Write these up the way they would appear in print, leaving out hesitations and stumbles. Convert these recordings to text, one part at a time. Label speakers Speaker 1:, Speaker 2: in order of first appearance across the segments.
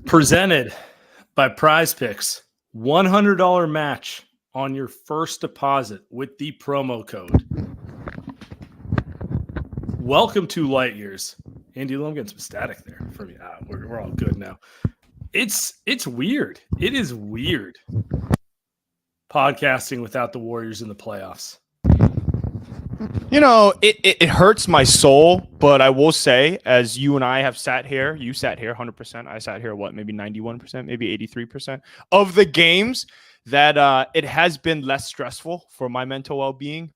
Speaker 1: Presented by Prize Picks. $100 match on your first deposit with the promo code. Welcome to Light Years. Andy, I'm getting some static there for me. We're all good now. It's weird. It is weird podcasting without the Warriors in the playoffs.
Speaker 2: You know, it hurts my soul, but I will say, as you and I have sat here, you sat here 100%. I sat here, maybe 91%, maybe 83% of the games that it has been less stressful for my mental well-being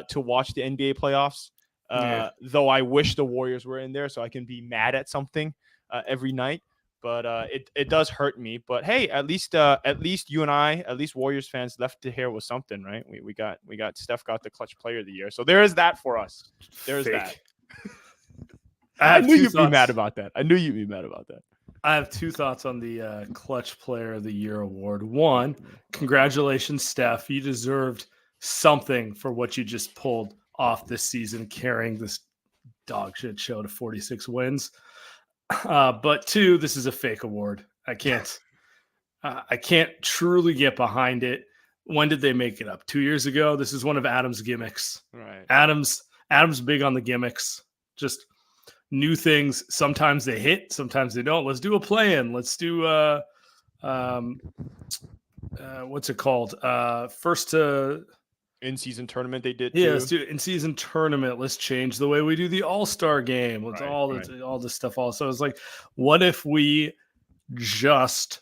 Speaker 2: to watch the NBA playoffs. Though I wish the Warriors were in there so I can be mad at something every night. But it does hurt me. But hey, at least you and I, at least Warriors fans, left to here with something, right? We got Steph got the clutch player of the year, so there is that for us. There is that. I knew you'd be mad about that.
Speaker 1: I have two thoughts on the clutch player of the year award. One, congratulations, Steph. You deserved something for what you just pulled off this season, carrying this dog shit show to 46 wins. But two, this is a fake award. I can't truly get behind it. When did they make it up? 2 years ago. This is one of Adam's gimmicks.
Speaker 2: Right.
Speaker 1: Adam's big on the gimmicks. Just new things. Sometimes they hit, sometimes they don't. Let's do a play-in. Let's do what's it called? First to
Speaker 2: in-season tournament they did.
Speaker 1: Yeah, let's do in-season tournament. Let's change the way we do the All-Star game. Let's all this stuff also. It's like, what if we just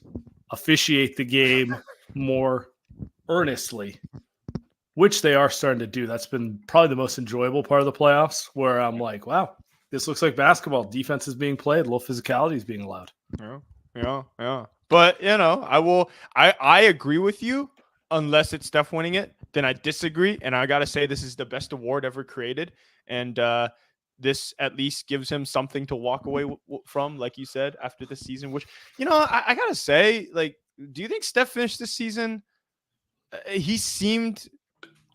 Speaker 1: officiate the game more earnestly, which they are starting to do. That's been probably the most enjoyable part of the playoffs, where I'm like, wow, this looks like basketball. Defense is being played. A little physicality is being allowed.
Speaker 2: Yeah. But, you know, I agree with you. Unless it's Steph winning it, then I disagree. And I got to say, this is the best award ever created. And this at least gives him something to walk away from, like you said, after this season, which, you know, I got to say, like, do you think Steph finished this season? He seemed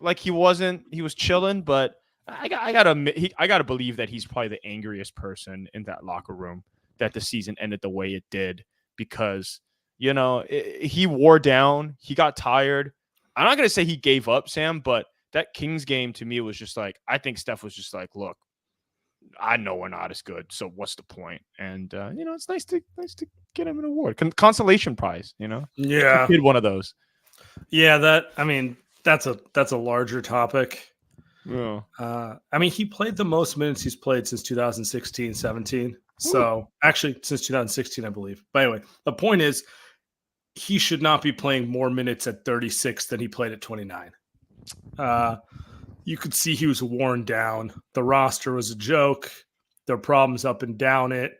Speaker 2: like he was chilling, but I gotta believe that he's probably the angriest person in that locker room that the season ended the way it did, because you know, he wore down. He got tired. I'm not going to say he gave up, Sam, but that Kings game to me was just like, I think Steph was just like, look, I know we're not as good, so what's the point? And, you know, it's nice to get him an award. Consolation prize, you know?
Speaker 1: Yeah.
Speaker 2: He did one of those.
Speaker 1: Yeah, that's a larger topic.
Speaker 2: Yeah.
Speaker 1: I mean, he played the most minutes he's played since 2016-17. So, actually, since 2016, I believe. But anyway, the point is, he should not be playing more minutes at 36 than he played at 29. You could see he was worn down. The roster was a joke. There are problems up and down it.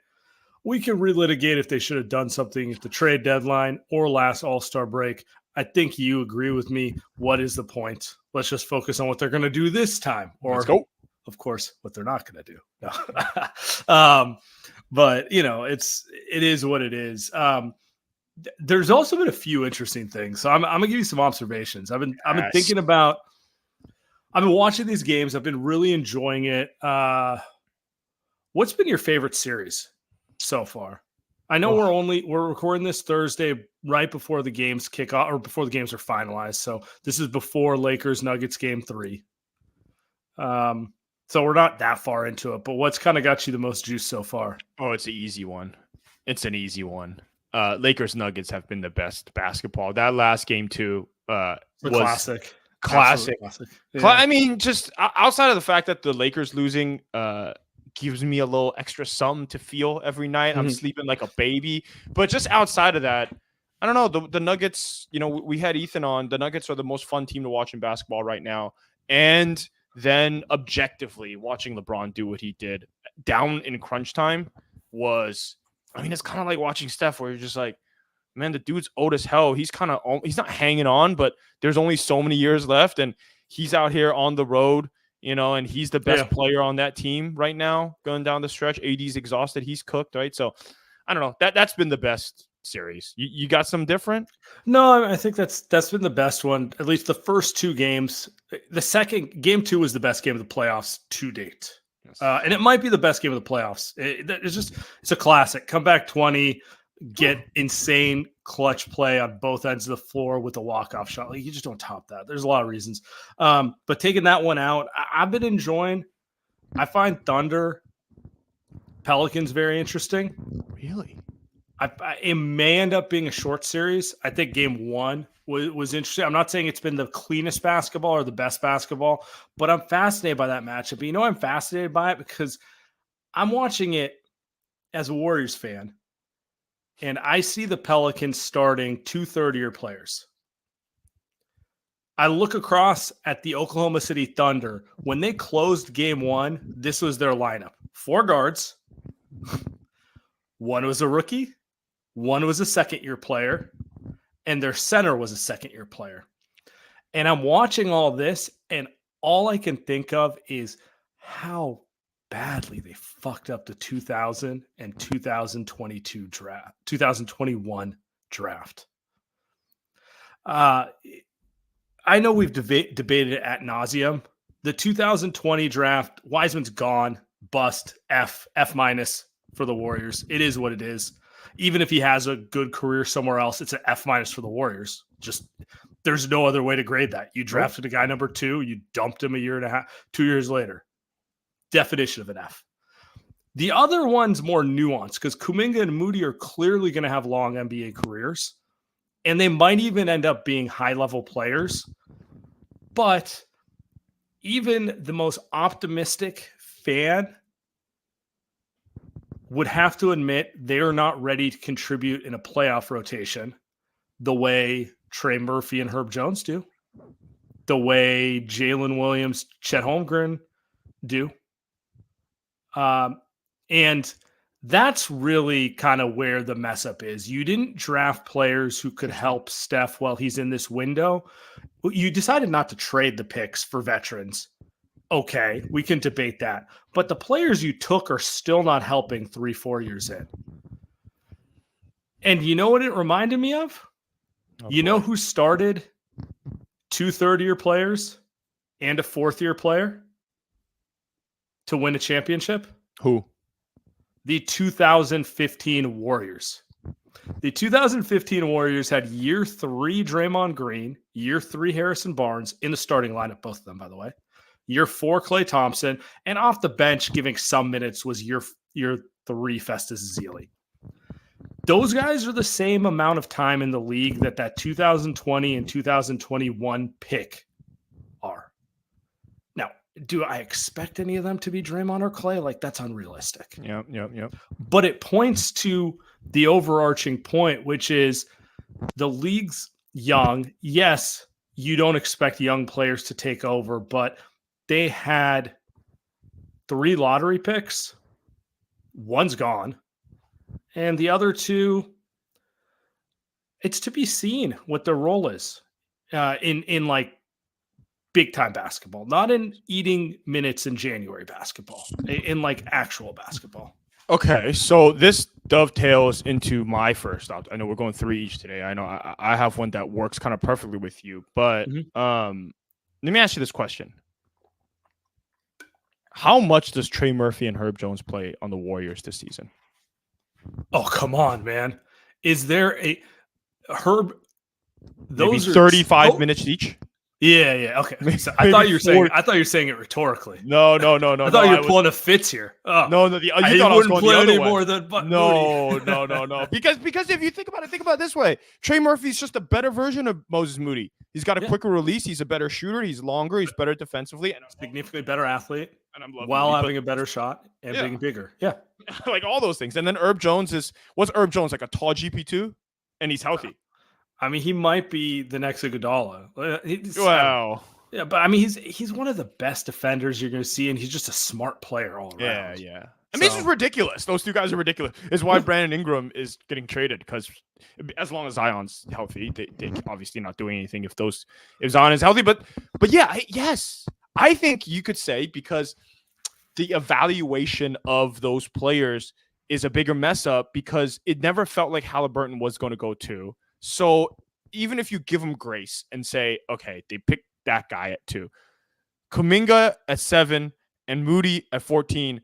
Speaker 1: We can relitigate if they should have done something at the trade deadline or last All-Star break. I think you agree with me. What is the point? Let's just focus on what they're going to do this time. Or,
Speaker 2: let's go.
Speaker 1: Of course, what they're not going to do. No. But, you know, it is what it is. There's also been a few interesting things. So I'm going to give you some observations. I've been thinking about – I've been watching these games. I've been really enjoying it. What's been your favorite series so far? I know we're recording this Thursday right before the games kick off, or before the games are finalized. So this is before Lakers Nuggets game 3. So we're not that far into it, but what's kind of got you the most juice so far?
Speaker 2: Oh, it's an easy one. Lakers Nuggets have been the best basketball. That last game too was
Speaker 1: classic.
Speaker 2: Yeah. I mean, just outside of the fact that the Lakers losing gives me a little extra something to feel every night. I'm sleeping like a baby. But just outside of that, I don't know. The Nuggets, you know, we had Ethan on. The Nuggets are the most fun team to watch in basketball right now. And then objectively watching LeBron do what he did down in crunch time was, I mean, it's kind of like watching Steph, where you're just like, man, the dude's old as hell. He's not hanging on, but there's only so many years left, and he's out here on the road, you know, and he's the best player on that team right now going down the stretch. AD's exhausted. He's cooked, right? So I don't know. That's been the best series. You got some different?
Speaker 1: No, I think that's been the best one. At least the first two games. The second game 2 was the best game of the playoffs to date. Yes. And it might be the best game of the playoffs. It's a classic. Comeback 20. get insane clutch play on both ends of the floor with a walk-off shot. Like, you just don't top that. There's a lot of reasons. But taking that one out, I've been enjoying. I find Thunder, Pelicans very interesting.
Speaker 2: Really?
Speaker 1: It may end up being a short series. I think game one was interesting. I'm not saying it's been the cleanest basketball or the best basketball, but I'm fascinated by that matchup. But I'm fascinated by it because I'm watching it as a Warriors fan, and I see the Pelicans starting 2 third-year players. I look across at the Oklahoma City Thunder. When they closed game one, this was their lineup. 4 guards. One was a rookie. One was a second-year player. And their center was a second-year player. And I'm watching all this, and all I can think of is how badly they fucked up the 2000 and 2022 draft, 2021 draft. I know we've debated it ad nauseum. The 2020 draft, Wiseman's gone, bust, F minus for the Warriors. It is what it is. Even if he has a good career somewhere else, it's an F minus for the Warriors. Just there's no other way to grade that. You drafted a guy number 2, you dumped him 2 years later. Definition of an F. The other one's more nuanced because Kuminga and Moody are clearly going to have long NBA careers, and they might even end up being high-level players. But even the most optimistic fan would have to admit they are not ready to contribute in a playoff rotation the way Trey Murphy and Herb Jones do, the way Jalen Williams, Chet Holmgren do. And that's really kind of where the mess up is. You didn't draft players who could help Steph while he's in this window. You decided not to trade the picks for veterans. Okay, we can debate that. But the players you took are still not helping 3-4 years in. And you know what it reminded me of? Know who started 2 third-year players and a 4th-year player to win a championship?
Speaker 2: Who?
Speaker 1: The 2015 Warriors. The 2015 Warriors had year 3 Draymond Green, year 3 Harrison Barnes in the starting lineup, both of them, by the way. Year 4 Klay Thompson, and off the bench giving some minutes was year 3 Festus Ezeli. Those guys are the same amount of time in the league that 2020 and 2021 pick are. Now, do I expect any of them to be Draymond or Klay? Like, that's unrealistic.
Speaker 2: Yep.
Speaker 1: But it points to the overarching point, which is the league's young. Yes, you don't expect young players to take over, but they had 3 lottery picks. One's gone. And the other 2, it's to be seen what their role is in like big time basketball, not in eating minutes in January basketball, in like actual basketball.
Speaker 2: Okay, so this dovetails into my first thought. I know we're going 3 each today. I know I have one that works kind of perfectly with you, but let me ask you this question. How much does Trey Murphy and Herb Jones play on the Warriors this season?
Speaker 1: Oh, come on, man. Is there a Herb?
Speaker 2: Those maybe 35 minutes each.
Speaker 1: Yeah. Okay. So I thought you were saying it rhetorically.
Speaker 2: No.
Speaker 1: I thought you were pulling a Fitz here. Oh.
Speaker 2: No. You thought I was going the other way.
Speaker 1: More than
Speaker 2: No. Because if you think about it this way: Trey Murphy's just a better version of Moses Moody. He's got a quicker release. He's a better shooter. He's longer. He's better defensively, and
Speaker 1: significantly better athlete.
Speaker 2: And I'm loving
Speaker 1: while having a better shot and being bigger. Yeah,
Speaker 2: like all those things. And then Herb Jones what's Herb Jones, like a tall GP2, and he's healthy.
Speaker 1: I mean, he might be the next Iguodala.
Speaker 2: Wow.
Speaker 1: Yeah, but I mean, he's one of the best defenders you're going to see, and he's just a smart player all around.
Speaker 2: Yeah. I mean, this is ridiculous. Those 2 guys are ridiculous. It's why Brandon Ingram is getting traded, because as long as Zion's healthy, they obviously not doing anything if Zion is healthy. But yeah, yes, I think you could say, because the evaluation of those players is a bigger mess up, because it never felt like Halliburton was going to go 2. So even if you give them grace and say, okay, they picked that guy at 2, Kuminga at 7, and Moody at 14,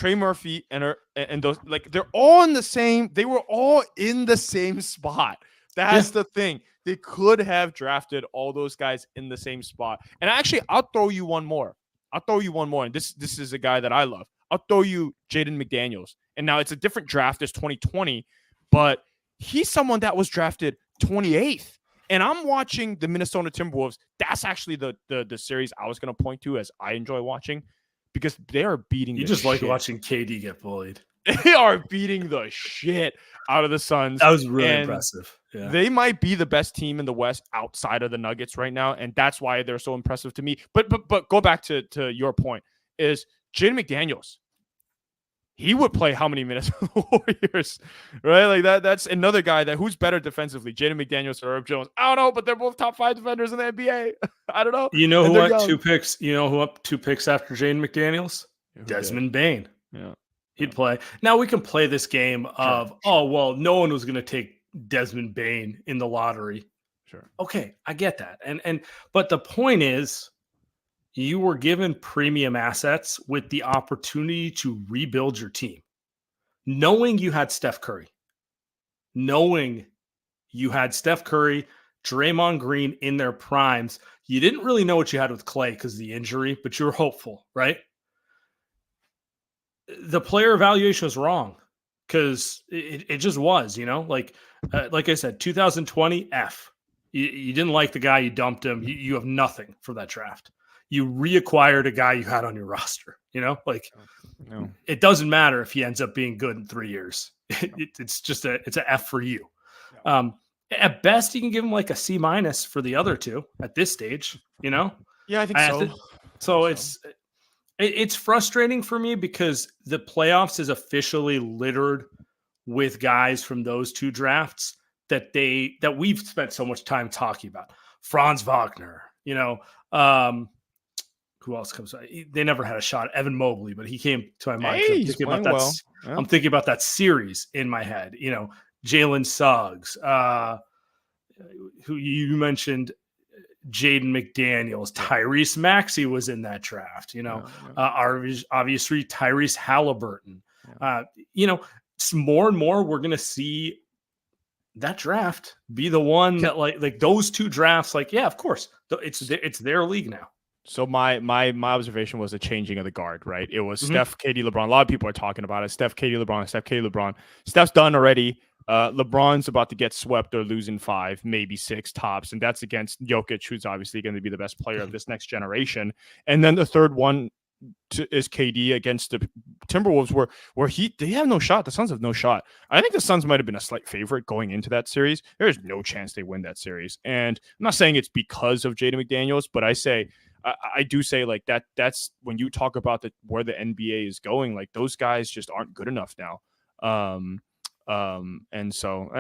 Speaker 2: Trey Murphy and those, like, they're all in the same. They were all in the same spot. That's the thing. They could have drafted all those guys in the same spot. And actually, I'll throw you one more. And this is a guy that I love. I'll throw you Jaden McDaniels. And now it's a different draft. It's 2020, but he's someone that was drafted 28th. And I'm watching the Minnesota Timberwolves. That's actually the series I was going to point to as I enjoy watching, because they are beating.
Speaker 1: You just like watching KD get bullied.
Speaker 2: They are beating the shit out of the Suns.
Speaker 1: That was really impressive. Yeah.
Speaker 2: They might be the best team in the West outside of the Nuggets right now, and that's why they're so impressive to me. But go back to your point, is Jaden McDaniels. He would play how many minutes for the Warriors, right? Like that's another guy that who's better defensively, Jaden McDaniels or Herb Jones. I don't know, but they're both top 5 defenders in the NBA. I don't know.
Speaker 1: You know who up 2 picks? You know who up 2 picks after Jaden McDaniels? Desmond Bane.
Speaker 2: Yeah.
Speaker 1: He'd play. Now we can play this game of, oh, well, no one was going to take Desmond Bane in the lottery.
Speaker 2: Sure.
Speaker 1: Okay, I get that. But the point is, you were given premium assets with the opportunity to rebuild your team. Knowing you had Steph Curry, Draymond Green in their primes, you didn't really know what you had with Clay because of the injury, but you were hopeful, right? The player evaluation was wrong because it just was, like I said, 2020 F. You didn't like the guy, you dumped him. You have nothing from that draft. You reacquired a guy you had on your roster,
Speaker 2: No.
Speaker 1: It doesn't matter if he ends up being good in 3 years. It's just it's an F for you. No. At best, you can give him like a C- for the other two at this stage,
Speaker 2: Yeah, I think so.
Speaker 1: It's frustrating for me because the playoffs is officially littered with guys from those 2 drafts that we've spent so much time talking about. Franz Wagner, who else comes? They never had a shot. Evan Mobley, but he came to my mind. I'm thinking about that series in my head. Jalen Suggs, who you mentioned, Jaden McDaniels, Tyrese Maxey was in that draft. Obviously Tyrese Halliburton. More and more we're gonna see that draft be the one that like those 2 drafts. Like, yeah, of course, it's their league now.
Speaker 2: So my observation was the changing of the guard, right? It was Steph, KD, LeBron. A lot of people are talking about it. Steph, KD, LeBron. Steph's done already. LeBron's about to get swept or losing 5, maybe 6 tops, and that's against Jokic, who's obviously going to be the best player of this next generation. And then the third one is KD against the Timberwolves, where they have no shot. The Suns have no shot. I think the Suns might have been a slight favorite going into that series. There's no chance they win that series. And I'm not saying it's because of Jaden McDaniels, but I do say like that's when you talk about where the NBA is going, like those guys just aren't good enough now. And so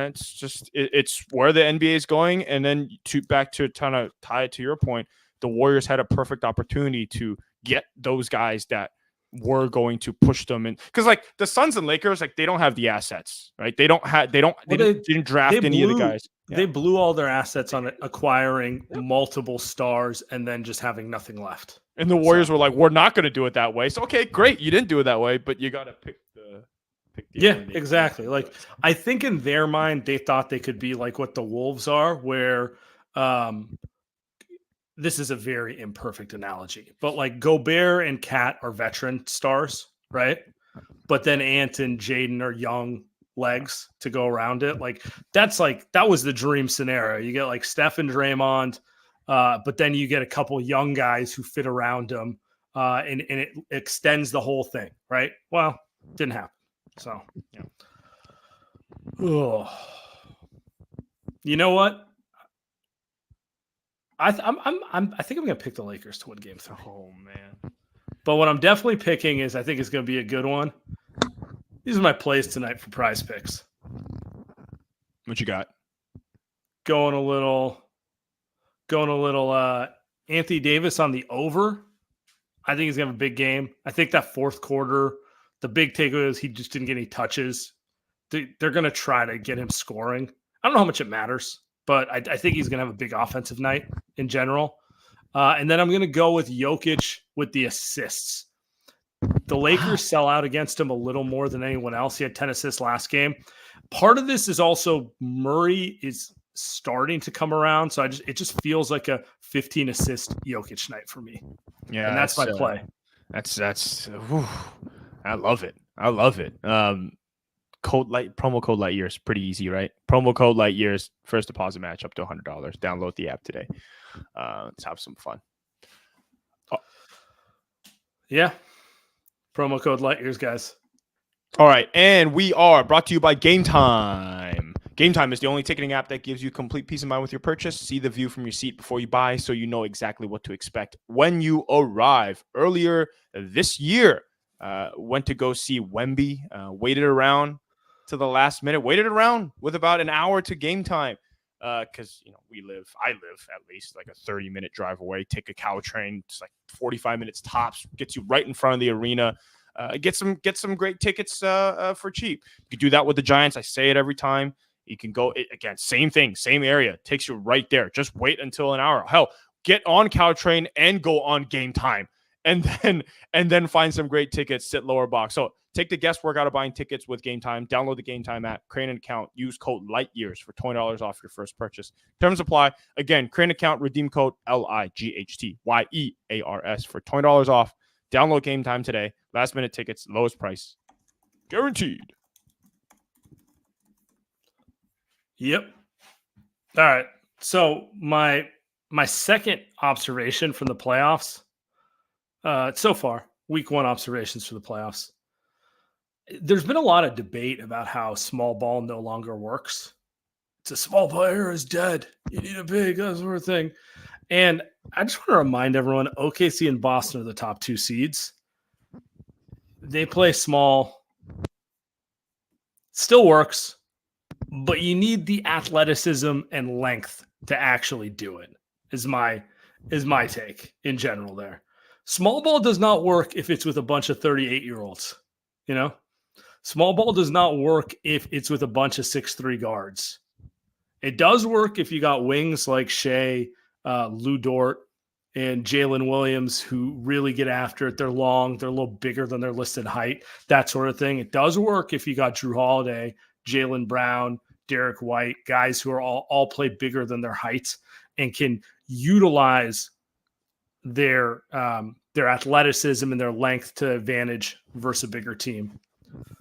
Speaker 2: it's where the NBA is going. And then back to kind of tie it to your point, the Warriors had a perfect opportunity to get those guys that were going to push them in, because like the Suns and Lakers, like they don't have the assets, right? They didn't draft any of the guys.
Speaker 1: Yeah. They blew all their assets on acquiring multiple stars and then just having nothing left.
Speaker 2: And the Warriors were like, we're not going to do it that way. So, okay, great. You didn't do it that way, but you got to pick the
Speaker 1: exactly. Like, I think in their mind, they thought they could be like what the Wolves are, where this is a very imperfect analogy, but like Gobert and Cat are veteran stars, right? But then Ant and Jaden are young legs to go around it. Like that was the dream scenario. You get like Steph and Draymond, but then you get a couple young guys who fit around them, and it extends the whole thing, right? Well, didn't happen. So, you know what? I think I'm gonna pick the Lakers to win Game 3.
Speaker 2: Oh man!
Speaker 1: But what I'm definitely picking is I think it's gonna be a good one. These are my plays tonight for Prize Picks.
Speaker 2: What you got?
Speaker 1: Going a little Anthony Davis on the over. I think he's gonna have a big game. I think that fourth quarter, the big takeaway is he just didn't get any touches. They're gonna try to get him scoring. I don't know how much it matters, but I think he's gonna have a big offensive night in general. And then I'm gonna go with Jokic with the assists. The Lakers sell out against him a little more than anyone else. He had 10 assists last game. Part of this is also Murray is starting to come around. So it just feels like a 15 assist Jokic night for me.
Speaker 2: Yeah,
Speaker 1: and that's my play.
Speaker 2: Whew, I love it. Promo code light years, pretty easy, right? Promo code light years, first deposit match up to $100. Download the app today. Let's have some fun.
Speaker 1: Yeah. Promo code light years, guys.
Speaker 2: All right, and we are brought to you by Game Time. Game Time is the only ticketing app that gives you complete peace of mind with your purchase. See the view from your seat before you buy so you know exactly what to expect when you arrive. Earlier this year, went to go see Wemby, waited around to the last minute, waited around with about an hour to game time because, I live at least like a 30-minute drive away, take a cow train, it's like 45 minutes tops, gets you right in front of the arena. Get some great tickets for cheap. You could do that with the Giants. I say it every time. You can go again, same thing, same area. Takes you right there. Just wait until an hour. Hell, get on Caltrain and go on Game Time, and then find some great tickets. Sit lower box. So take the guesswork out of buying tickets with Game Time. Download the Game Time app. Create an account. Use code LIGHTYEARS for $20 off your first purchase. Terms apply. Again, create an account. Redeem code LIGHTYEARS for $20 off. Download Game Time today. Last minute tickets, lowest price, guaranteed.
Speaker 1: Yep. All right. So my second observation from the playoffs, so far, week one observations for the playoffs. There's been a lot of debate about how small ball no longer works. It's a small player is dead. You need a big, that sort of thing. And I just want to remind everyone, OKC and Boston are the top two seeds. They play small. Still works, but you need the athleticism and length to actually do it, is my take in general there. Small ball does not work if it's with a bunch of 38-year-olds, Small ball does not work if it's with a bunch of 6'3" guards. It does work if you got wings like Shea, Lou Dort, and Jalen Williams who really get after it. They're long. They're a little bigger than their listed height, that sort of thing. It does work if you got Drew Holiday, Jaylen Brown, Derek White, guys who are all play bigger than their heights and can utilize their athleticism and their length to advantage versus a bigger team.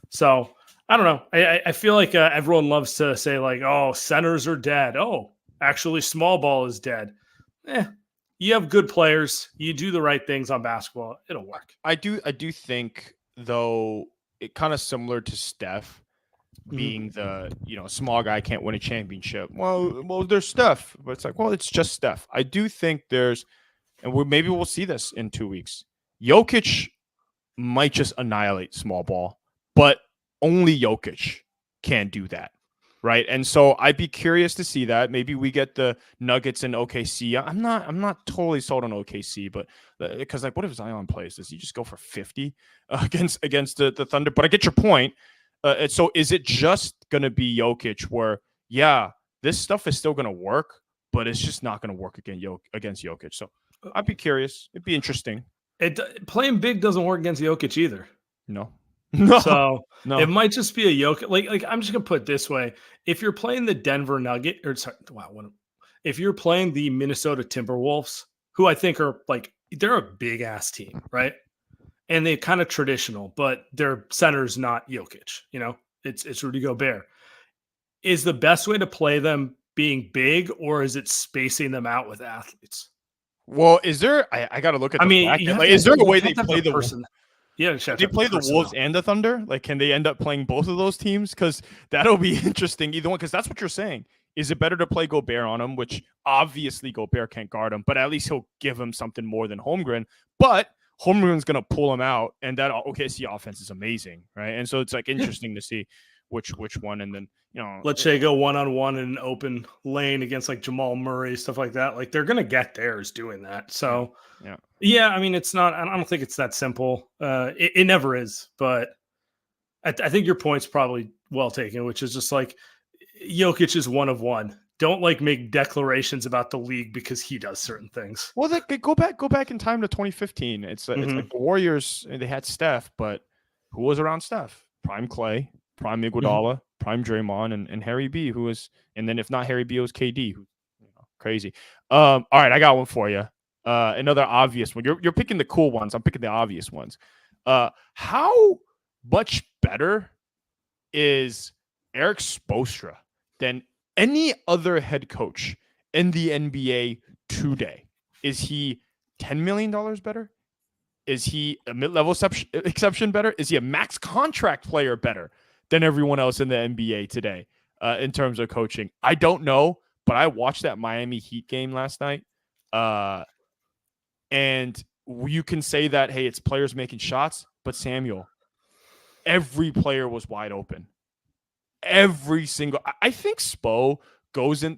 Speaker 1: So I don't know. I feel like everyone loves to say like, oh, centers are dead. Oh, actually small ball is dead. You have good players. You do the right things on basketball. It'll work.
Speaker 2: I do think, though, it kind of similar to Steph being the, small guy can't win a championship. Well, there's Steph, but it's like, well, it's just Steph. I do think maybe we'll see this in 2 weeks. Jokic might just annihilate small ball, but only Jokic can do that. Right. And so I'd be curious to see that. Maybe we get the Nuggets and OKC. I'm not totally sold on OKC, but because what if Zion plays? Does he just go for 50 against the Thunder? But I get your point. So is it just going to be Jokic where, this stuff is still going to work, but it's just not going to work against Jokic? So I'd be curious. It'd be interesting.
Speaker 1: Playing big doesn't work against Jokic either.
Speaker 2: No.
Speaker 1: So it might just be a Jokic. Like I'm just gonna put it this way: if you're playing the Denver if you're playing the Minnesota Timberwolves, who I think are they're a big ass team, right? And they're kind of traditional, but their center's not Jokic. It's Rudy Gobert. Is the best way to play them being big, or is it spacing them out with athletes?
Speaker 2: Well, is there? I got to look at. Is there a way they play the person? Yeah, they play the Wolves and the Thunder. Can they end up playing both of those teams? Because that'll be interesting. Either one, because that's what you're saying. Is it better to play Gobert on him? Which obviously Gobert can't guard him, but at least he'll give him something more than Holmgren. But Holmgren's gonna pull him out, and that OKC offense is amazing, right? And so it's interesting to see which one, and then
Speaker 1: let's say go one-on-one in an open lane against Jamal Murray, stuff like that. They're gonna get theirs doing that. So yeah. I mean, it's not. I don't think it's that simple. It never is. But I think your point's probably well taken, which is just Jokic is one of one. don't like make declarations about the league because he does certain things.
Speaker 2: Well, go back in time to 2015. It's like the Warriors. They had Steph, but who was around Steph? Prime Clay, prime Iguodala, prime Draymond, and Harry B. Who was, and then if not Harry B, it was KD. Who, crazy. All right, I got one for you. Another obvious one. You're picking the cool ones. I'm picking the obvious ones. How much better is Eric Spoelstra than any other head coach in the NBA today? Is he $10 million better? Is he a mid-level exception better? Is he a max contract player better than everyone else in the NBA today in terms of coaching? I don't know, but I watched that Miami Heat game last night. And you can say that, hey, it's players making shots, but Samuel, every player was wide open. Every single, I think Spo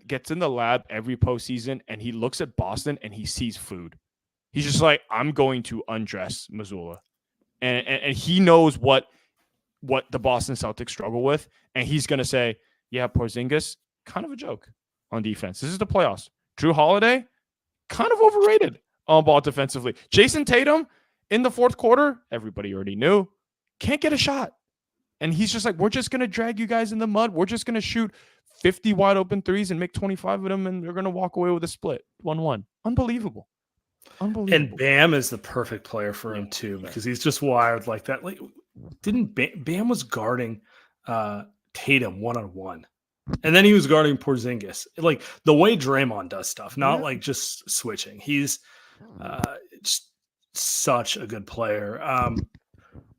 Speaker 2: gets in the lab every postseason and he looks at Boston and he sees food. He's just like, I'm going to undress Mazzulla. And he knows what the Boston Celtics struggle with. And he's going to say, yeah, Porzingis, kind of a joke on defense. This is the playoffs. Drew Holiday, kind of overrated on ball defensively. Jason Tatum in the fourth quarter, everybody already knew, can't get a shot. And he's just like, we're just going to drag you guys in the mud. We're just going to shoot 50 wide open threes and make 25 of them, and they're going to walk away with a split, 1-1. Unbelievable.
Speaker 1: And Bam is the perfect player for him too, because he's just wired like that. Like, didn't Bam was guarding Tatum 1-on-1, and then he was guarding Porzingis. Like the way Draymond does stuff, not like just switching. He's just such a good player.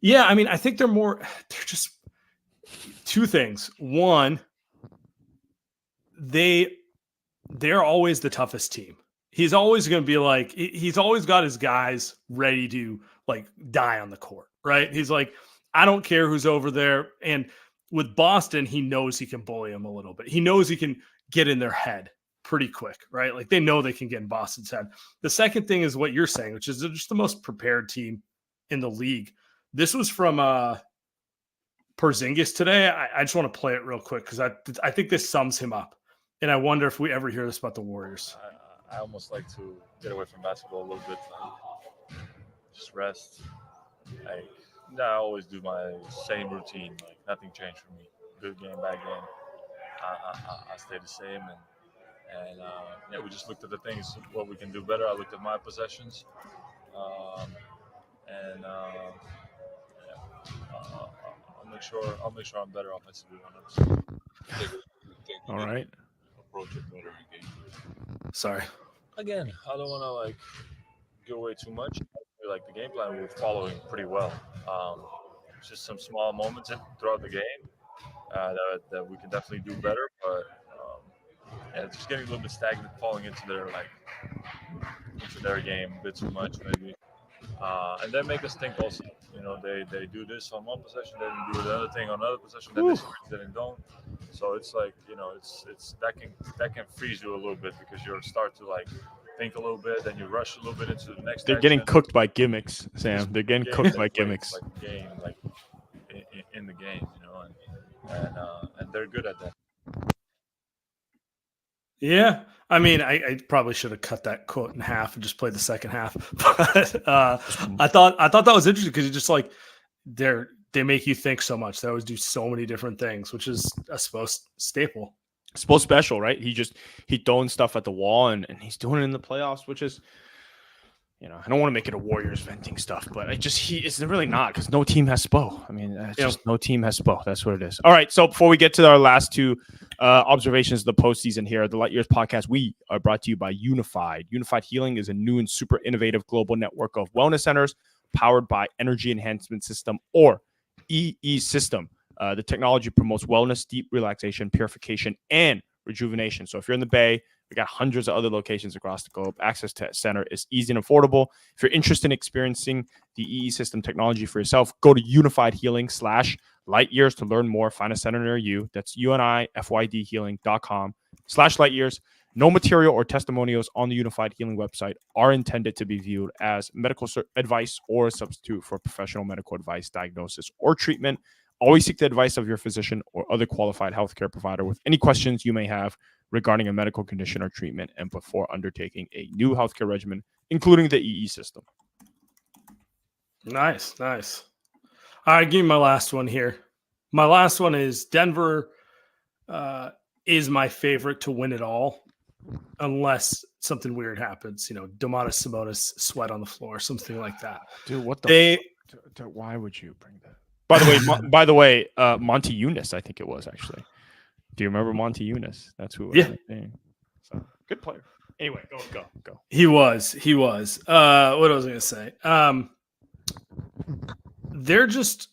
Speaker 1: Yeah, I mean, I think they're just two things. One, they're always the toughest team. He's always going to be like, he's always got his guys ready to like die on the court, right? He's like, I don't care who's over there. And with Boston, he knows he can bully them a little bit. He knows he can get in their head pretty quick, right? Like they know they can get in Boston's head. The second thing is what you're saying, which is they're just the most prepared team in the league. This was from Porzingis today. I just want to play it real quick because I think this sums him up. And I wonder if we ever hear this about the Warriors.
Speaker 3: I almost like to get away from basketball a little bit, just rest. Like, I always do my same routine. Like nothing changed for me. Good game, bad game. I stay the same, and yeah, we just looked at the things what we can do better. I looked at my possessions, and I'll make sure I'm better offensively on those.
Speaker 2: All right.
Speaker 3: Approach it better in game.
Speaker 1: Sorry.
Speaker 3: Again, I don't want to like give away too much. I feel like the game plan we're following pretty well. Just some small moments throughout the game that we can definitely do better. But yeah, just getting a little bit stagnant, falling into their game a bit too much maybe. And then make us think also. You know, they do this on one possession, then do another thing on another possession, then they switch, then they don't. So it's like, you know, it's that can freeze you a little bit because you start to like think a little bit, then you rush a little bit into the next.
Speaker 2: They're getting cooked by gimmicks, Sam. They're getting cooked by gimmicks.
Speaker 3: Like game, like in the game, you know, and they're good at that.
Speaker 1: Yeah, I mean, I probably should have cut that quote in half and just played the second half. But I thought that was interesting because you just like they make you think so much. They always do so many different things, which is I suppose staple.
Speaker 2: Spo special, right? He throwing stuff at the wall and he's doing it in the playoffs, which is, you know, I don't want to make it a Warriors venting stuff, but it's really not because no team has Spo. I mean, it's just no team has Spo. That's what it is. All right. So before we get to our last two observations of the postseason here, the Light Years podcast, we are brought to you by Unified. Unified Healing is a new and super innovative global network of wellness centers powered by Energy Enhancement System or EE System. The technology promotes wellness, deep relaxation, purification, and rejuvenation. So if you're in the Bay, we got hundreds of other locations across the globe. Access to a center is easy and affordable. If you're interested in experiencing the EE System technology for yourself, go to unifiedhealing/lightyears to learn more. Find a center near you. That's unifydhealing.com/lightyears. No material or testimonials on the Unified Healing website are intended to be viewed as medical advice or a substitute for professional medical advice, diagnosis, or treatment. Always seek the advice of your physician or other qualified healthcare provider with any questions you may have regarding a medical condition or treatment and before undertaking a new healthcare regimen, including the EE system.
Speaker 1: Nice. All right, give me my last one here. My last one is Denver is my favorite to win it all, unless something weird happens. Domantas Sabonis sweat on the floor, something like that.
Speaker 2: Dude, what the? Why would you bring that? By the way, Monty Eunice, I think it was actually. Do you remember Monty Eunice? That's who.
Speaker 1: Yeah.
Speaker 2: So, good player. Anyway, go.
Speaker 1: He was. What was I going to say? They're just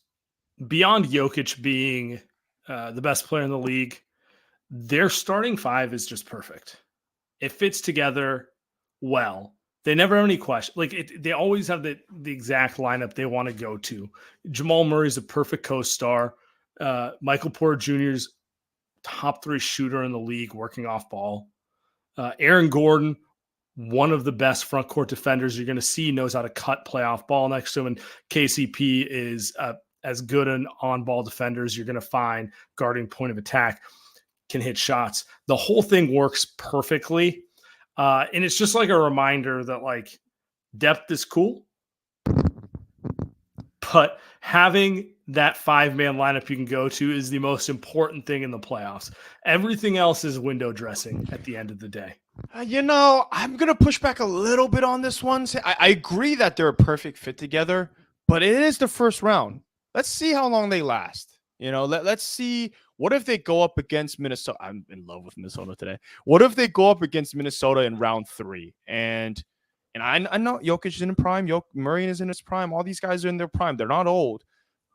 Speaker 1: beyond Jokic being the best player in the league. Their starting five is just perfect. It fits together well. They never have any question. They always have the exact lineup they want to go to. Jamal Murray's a perfect co-star. Michael Porter Jr.'s top 3 shooter in the league, working off ball. Aaron Gordon, one of the best front court defenders you're going to see, knows how to cut playoff ball next to him. And KCP is as good an on-ball defender as you're going to find, guarding point of attack, can hit shots. The whole thing works perfectly. And it's just like a reminder that depth is cool, but having that 5-man lineup you can go to is the most important thing in the playoffs. Everything else is window dressing at the end of the day.
Speaker 2: I'm going to push back a little bit on this one. I agree that they're a perfect fit together, but it is the first round. Let's see how long they last. Let's see. What if they go up against Minnesota? I'm in love with Minnesota today. What if they go up against Minnesota in round 3? And I know Jokic is in prime. Murray is in his prime. All these guys are in their prime. They're not old.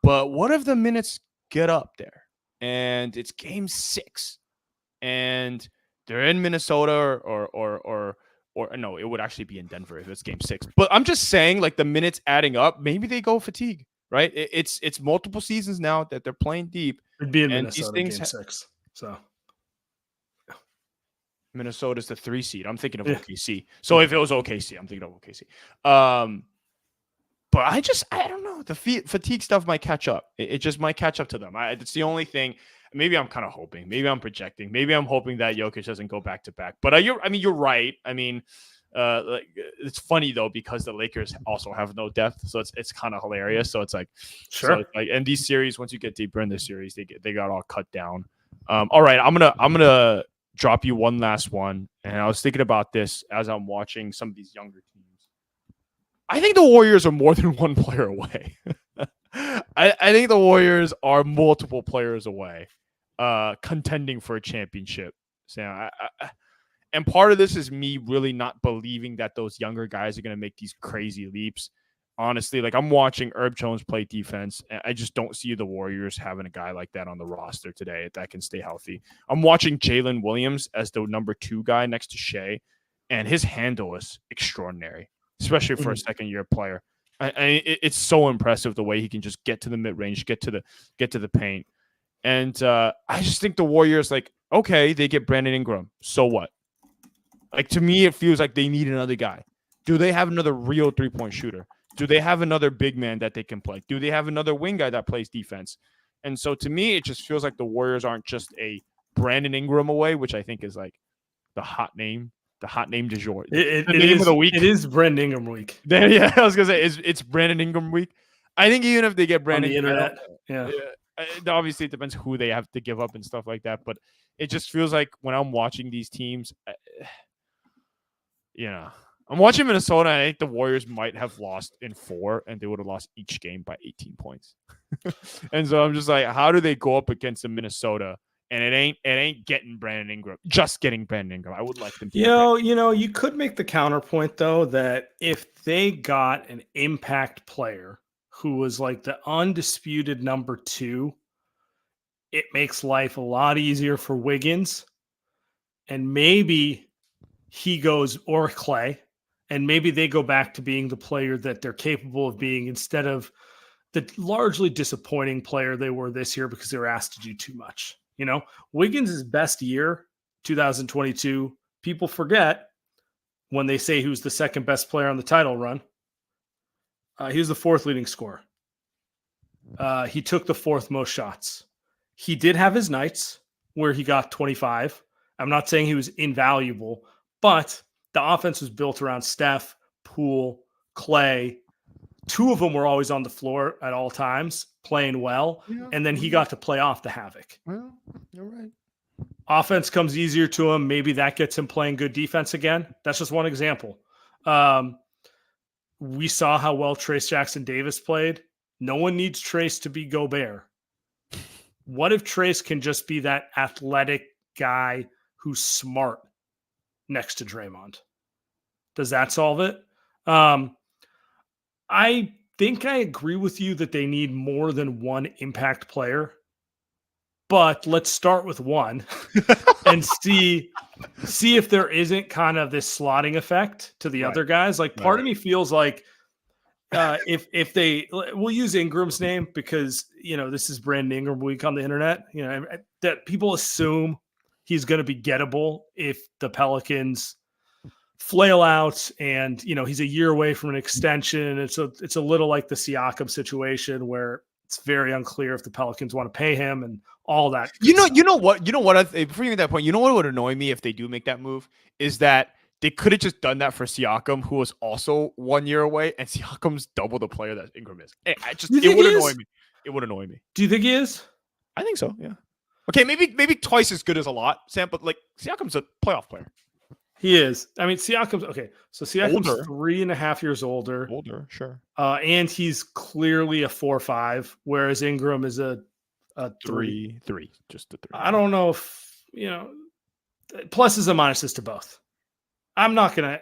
Speaker 2: But what if the minutes get up there and it's game 6 and they're in Minnesota or no, it would actually be in Denver if it's game 6. But I'm just saying, the minutes adding up, maybe they go fatigue, right? It's multiple seasons now that they're playing deep.
Speaker 1: It'd be in Minnesota game 6. So
Speaker 2: Minnesota's the 3 seed. I'm thinking of OKC. So if it was OKC, I'm thinking of OKC. But I don't know. The fatigue stuff might catch up. It just might catch up to them. It's the only thing. Maybe I'm kind of hoping. Maybe I'm projecting. Maybe I'm hoping that Jokic doesn't go back to back. But you're right. It's funny though because the Lakers also have no depth, so it's kind of hilarious. So it's
Speaker 1: sure.
Speaker 2: So and these series, once you get deeper in the series, they got all cut down. All right, I'm gonna drop you one last one, and I was thinking about this as I'm watching some of these younger teams. I think the Warriors are more than one player away. I think the Warriors are multiple players away, contending for a championship. So and part of this is me really not believing that those younger guys are going to make these crazy leaps. Honestly, I'm watching Herb Jones play defense, and I just don't see the Warriors having a guy like that on the roster today that can stay healthy. I'm watching Jalen Williams as the number 2 guy next to Shea, and his handle is extraordinary, especially for a second-year player. It's so impressive the way he can just get to the mid-range, get to the paint. And I just think the Warriors, okay, they get Brandon Ingram. So what? To me, it feels like they need another guy. Do they have another real 3-point shooter? Do they have another big man that they can play? Do they have another wing guy that plays defense? And so to me, it just feels like the Warriors aren't just a Brandon Ingram away, which I think is the hot name du jour.
Speaker 1: The
Speaker 2: name
Speaker 1: is,
Speaker 2: of the week.
Speaker 1: It is Brandon Ingram week.
Speaker 2: Yeah, I was going to say, it's Brandon Ingram week. I think even if they get Brandon
Speaker 1: on the internet, yeah.
Speaker 2: Obviously, it depends who they have to give up and stuff like that. But it just feels like when I'm watching these teams, I'm watching Minnesota, and I think the Warriors might have lost in 4, and they would have lost each game by 18 points. And so I'm just how do they go up against the Minnesota? And it ain't getting Brandon Ingram, just getting Brandon Ingram. I would like them to.
Speaker 1: You could make the counterpoint though that if they got an impact player who was the undisputed number 2, it makes life a lot easier for Wiggins, and maybe he goes, or Clay, and maybe they go back to being the player that they're capable of being instead of the largely disappointing player they were this year because they were asked to do too much. Wiggins' best year, 2022, people forget when they say who's the second best player on the title run. He was the 4th leading scorer. He took the 4th most shots. He did have his nights where he got 25 I'm not saying he was invaluable, but the offense was built around Steph, Poole, Clay. Two of them were always on the floor at all times, playing well.
Speaker 2: Yeah,
Speaker 1: And then he got to play off the havoc.
Speaker 2: well, you're right.
Speaker 1: Offense comes easier to him. Maybe that gets him playing good defense again. That's just one example. We saw how well Trace Jackson Davis played. No one needs Trace to be Gobert. What if Trace can just be that athletic guy who's smart next to Draymond? Does that solve it? I think I agree with you that they need more than one impact player. But let's start with one and see if there isn't kind of this slotting effect to the other guys. Like part of me feels like if we'll use Ingram's name because this is Brandon Ingram week on the internet. That people assume he's going to be gettable if the Pelicans flail out, and he's a year away from an extension. It's a little like the Siakam situation where it's very unclear if the Pelicans want to pay him and all that.
Speaker 2: You know what? Before you get that point, what would annoy me if they do make that move is that they could have just done that for Siakam, who was also 1 year away, and Siakam's double the player that Ingram is. It would annoy me. It would annoy me.
Speaker 1: Do you think he is?
Speaker 2: I think so. Yeah. Okay, maybe twice as good as a lot, Sam. But like Siakam's a playoff player.
Speaker 1: He is. I mean, Siakam's okay. So Siakam's 3.5 years older.
Speaker 2: Older, sure.
Speaker 1: And he's clearly a 4.5, whereas Ingram is a 3.
Speaker 2: Just a 3.
Speaker 1: I don't know if pluses and minuses to both. I'm not gonna.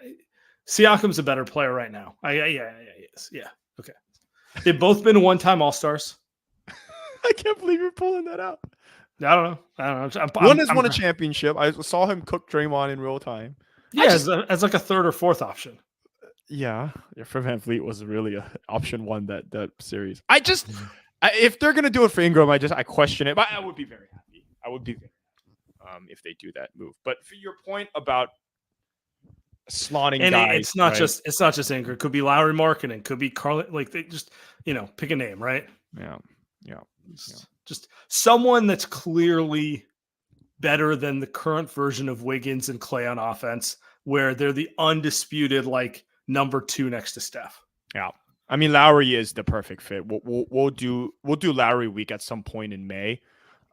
Speaker 1: Siakam's a better player right now. Yeah, he is. Yeah, okay. They've both been one-time All-Stars.
Speaker 2: I can't believe you're pulling that out.
Speaker 1: I don't know.
Speaker 2: One has won a championship. I saw him cook Draymond in real time.
Speaker 1: Yeah, as like a third or fourth option.
Speaker 2: Yeah, Fred VanVleet was really a option one that series. If they're gonna do it for Ingram, I question it, but I would be very happy. If they do that move. But for your point about slotting
Speaker 1: and
Speaker 2: guys,
Speaker 1: it's not just Ingram. It could be Lowry Markkinen. It could be Carl. Like they just pick a name, right?
Speaker 2: Yeah.
Speaker 1: Just someone that's clearly better than the current version of Wiggins and Clay on offense, where they're the undisputed number 2 next to Steph.
Speaker 2: Yeah, I mean Lowry is the perfect fit. We'll do Lowry week at some point in May.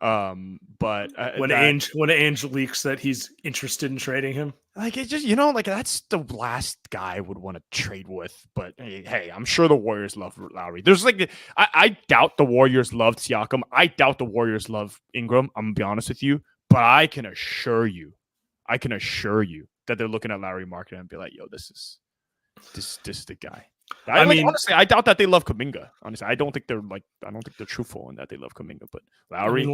Speaker 2: But
Speaker 1: when Ainge leaks that he's interested in trading him,
Speaker 2: it's just that's the last guy I would want to trade with. But hey, I'm sure the Warriors love Lowry. There's I doubt the Warriors loved Siakam. I doubt the Warriors love Ingram. I'm gonna be honest with you, but I can assure you that they're looking at Lowry Markkinen and be like, yo, this is the guy. Honestly, I doubt that they love Kuminga. Honestly, I don't think they're truthful in that they love Kuminga. But Lowry,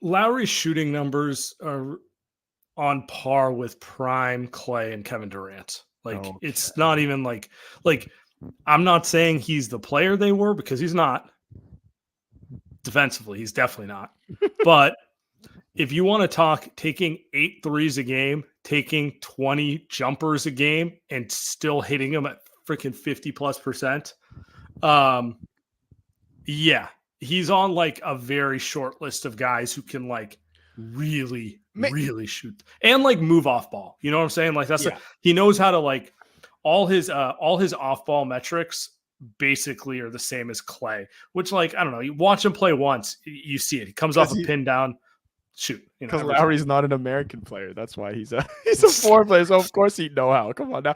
Speaker 1: Lowry's shooting numbers are on par with prime Clay and Kevin Durant. It's not even like I'm not saying he's the player they were because he's not. Defensively, he's definitely not. But if you want to talk taking 8 threes a game, taking 20 jumpers a game, and still hitting them at freaking 50+%, yeah, he's on a very short list of guys who can really shoot and move off ball. You know what I'm saying? He knows how to all his off ball metrics basically are the same as Clay, which I don't know. You watch him play once, you see it. He comes off a pin down. Shoot,
Speaker 2: because Lowry's not an American player. That's why he's a foreign player. So of course he'd know how. Come on now.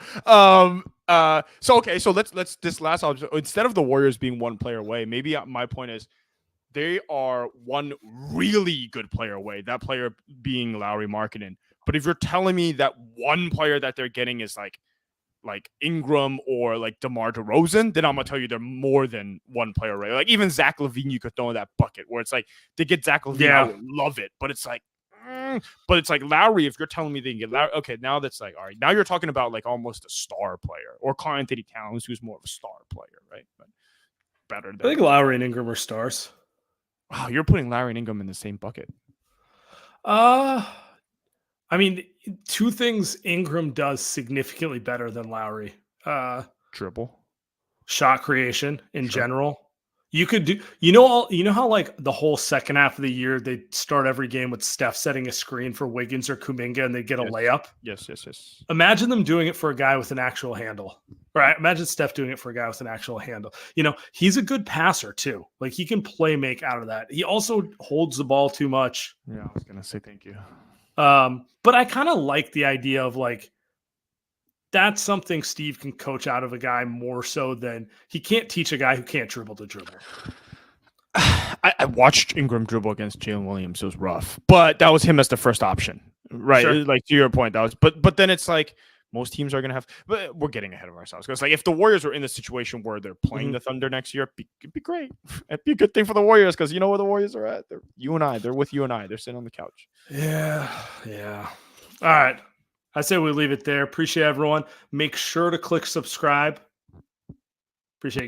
Speaker 2: So let's this last option, instead of the Warriors being one player away, maybe my point is they are one really good player away. That player being Lowry Markkinen. But if you're telling me that one player that they're getting is like Ingram or DeMar DeRozan, then I'm gonna tell you they're more than one player, right? Even Zach LaVine, you could throw in that bucket where it's they get Zach LaVine, I would love it, but it's Lowry. If you're telling me they can get Lowry, okay, now that's all right. Now you're talking about almost a star player, or Karl Anthony Towns, who's more of a star player, right? But better.
Speaker 1: I think Lowry and Ingram are stars.
Speaker 2: Wow, you're putting Lowry and Ingram in the same bucket.
Speaker 1: I mean, 2 things Ingram does significantly better than Lowry.
Speaker 2: Dribble.
Speaker 1: Shot creation in general. You could do, you know how like the whole second half of the year they start every game with Steph setting a screen for Wiggins or Kuminga and they get a layup.
Speaker 2: Yes.
Speaker 1: Imagine them doing it for a guy with an actual handle. Right? Imagine Steph doing it for a guy with an actual handle. He's a good passer too. Like he can play make out of that. He also holds the ball too much.
Speaker 2: Yeah, I was gonna say thank you.
Speaker 1: But I kind of like the idea of like that's something Steve can coach out of a guy more so than he can't teach a guy who can't dribble to dribble.
Speaker 2: I watched Ingram dribble against Jalen Williams. It was rough, but that was him as the first option, right?
Speaker 1: Sure.
Speaker 2: Like to your point, that was. But then it's like most teams are gonna have. But we're getting ahead of ourselves because like if the Warriors were in the situation where they're playing the Thunder next year, it'd be great. It'd be a good thing for the Warriors because you know where the Warriors are at. They're you and I. They're with you and I. They're sitting on the couch.
Speaker 1: Yeah. All right. I say we leave it there. Appreciate everyone. Make sure to click subscribe. Appreciate it.